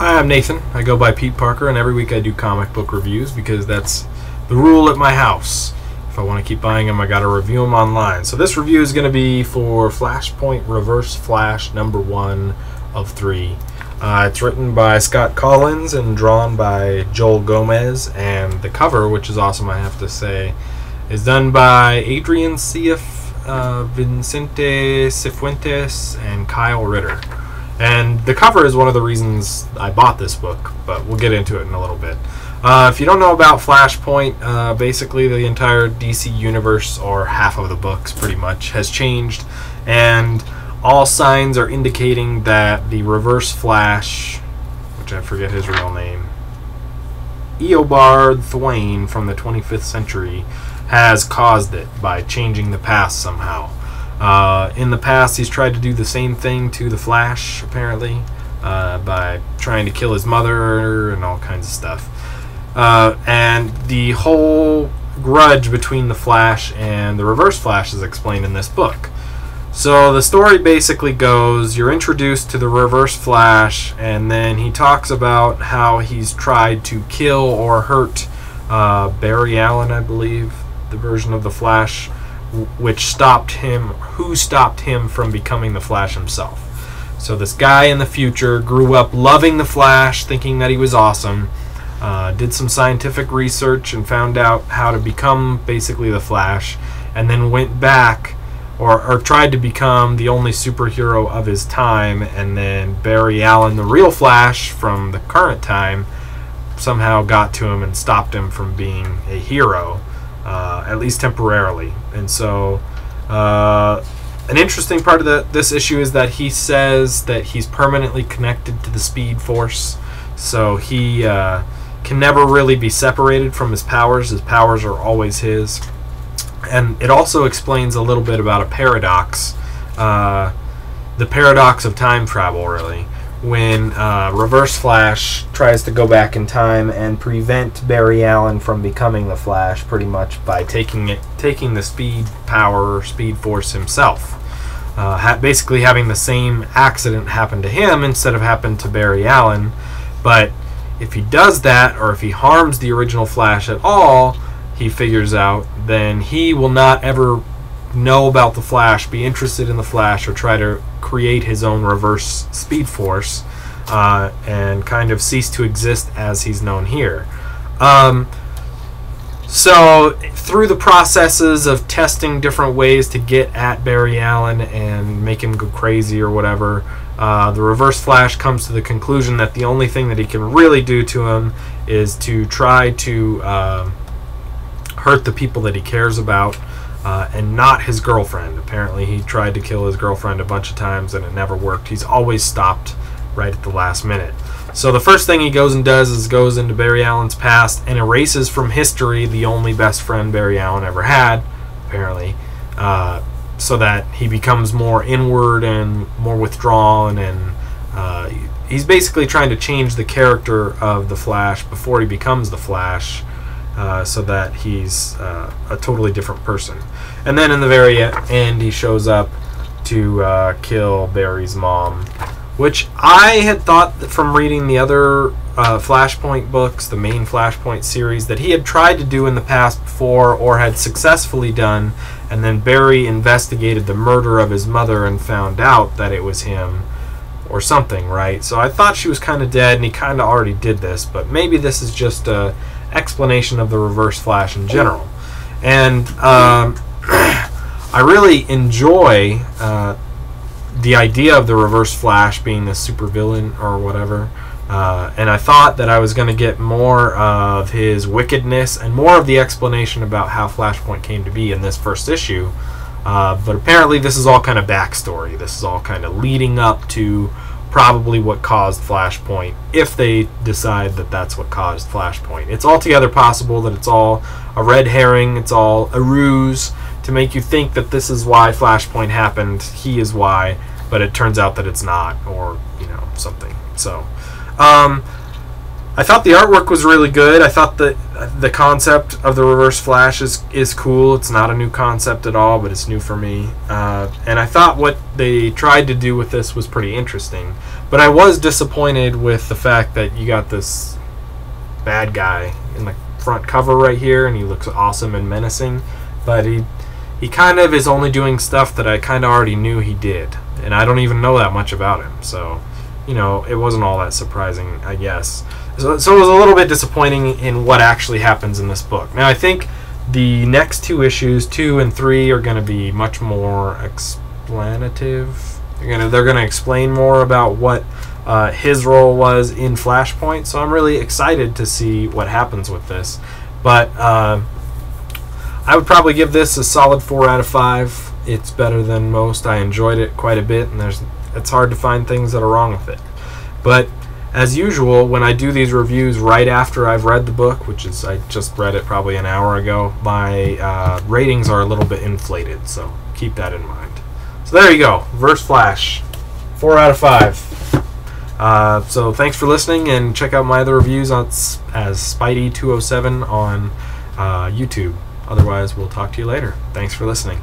Hi, I'm Nathan. I go by Peteparker, and every week I do comic book reviews because that's the rule at my house. If I want to keep buying them, I got to review them online. So this review is going to be for Flashpoint Reverse Flash #1 of 3. It's written by Scott Collins and drawn by Joel Gomez, and the cover, which is awesome, I have to say, is done by Adrian Cief, Vicente Cifuentes, and Kyle Ritter. And the cover is one of the reasons I bought this book, but we'll get into it in a little bit. If you don't know about Flashpoint, basically the entire DC universe, or half of the books pretty much, has changed, and all signs are indicating that the Reverse Flash, which I forget his real name, Eobard Thwain from the 25th century, has caused it by changing the past somehow. In the past, he's tried to do the same thing to the Flash, apparently, by trying to kill his mother and all kinds of stuff. And the whole grudge between the Flash and the Reverse Flash is explained in this book. So the story basically goes, you're introduced to the Reverse Flash, and then he talks about how he's tried to kill or hurt Barry Allen, I believe, the version of the Flash, who stopped him from becoming the Flash himself. So this guy in the future grew up loving the Flash, thinking that he was awesome, did some scientific research and found out how to become basically the Flash, and then went back or tried to become the only superhero of his time, and then Barry Allen, the real Flash from the current time, somehow got to him and stopped him from being a hero, at least temporarily. And so an interesting part of this issue is that he says that he's permanently connected to the Speed Force, so he can never really be separated from his powers. His powers are always his. And it also explains a little bit about a paradox, the paradox of time travel, really, when Reverse Flash tries to go back in time and prevent Barry Allen from becoming the Flash, pretty much by taking the Speed Force himself, basically having the same accident happen to him instead of happen to Barry Allen. But if he does that, or if he harms the original Flash at all, he figures out, then he will not ever know about the Flash, be interested in the Flash, or try to create his own reverse Speed Force, and kind of cease to exist as he's known here. So through the processes of testing different ways to get at Barry Allen and make him go crazy or whatever, the Reverse Flash comes to the conclusion that the only thing that he can really do to him is to try to hurt the people that he cares about, and not his girlfriend. Apparently he tried to kill his girlfriend a bunch of times and it never worked. He's always stopped right at the last minute. So the first thing he goes and does is goes into Barry Allen's past and erases from history the only best friend Barry Allen ever had, apparently, so that he becomes more inward and more withdrawn, and he's basically trying to change the character of the Flash before he becomes the Flash, so that he's a totally different person. And then in the very end, he shows up to kill Barry's mom, which I had thought that from reading the other Flashpoint books, the main Flashpoint series, that he had tried to do in the past before, or had successfully done, and then Barry investigated the murder of his mother and found out that it was him, or something, right? So I thought she was kind of dead, and he kind of already did this, but maybe this is just a explanation of the Reverse Flash in general. And I really enjoy the idea of the Reverse Flash being the supervillain or whatever, and I thought that I was going to get more of his wickedness and more of the explanation about how Flashpoint came to be in this first issue, but apparently this is all kind of backstory. This is all kind of leading up to probably what caused Flashpoint, if they decide that that's what caused Flashpoint. It's altogether possible that it's all a red herring, it's all a ruse to make you think that this is why Flashpoint happened, he is why, but it turns out that it's not, or, you know, something. So, I thought the artwork was really good. I thought that the concept of the Reverse Flash is cool. It's not a new concept at all, but it's new for me. And I thought what they tried to do with this was pretty interesting. But I was disappointed with the fact that you got this bad guy in the front cover right here, and he looks awesome and menacing. But he kind of is only doing stuff that I kind of already knew he did. And I don't even know that much about him. So, you know, it wasn't all that surprising, I guess. So it was a little bit disappointing in what actually happens in this book. Now, I think the next two issues, 2 and 3, are going to be much more explanative. They're going to explain more about what his role was in Flashpoint. So I'm really excited to see what happens with this. But I would probably give this a solid 4 out of 5. It's better than most. I enjoyed it quite a bit, and it's hard to find things that are wrong with it. But as usual, when I do these reviews right after I've read the book, which is I just read it probably an hour ago, my ratings are a little bit inflated, so keep that in mind. So there you go, Reverse Flash, 4 out of 5. So thanks for listening, and check out my other reviews as Spidey207 on YouTube. Otherwise, we'll talk to you later. Thanks for listening.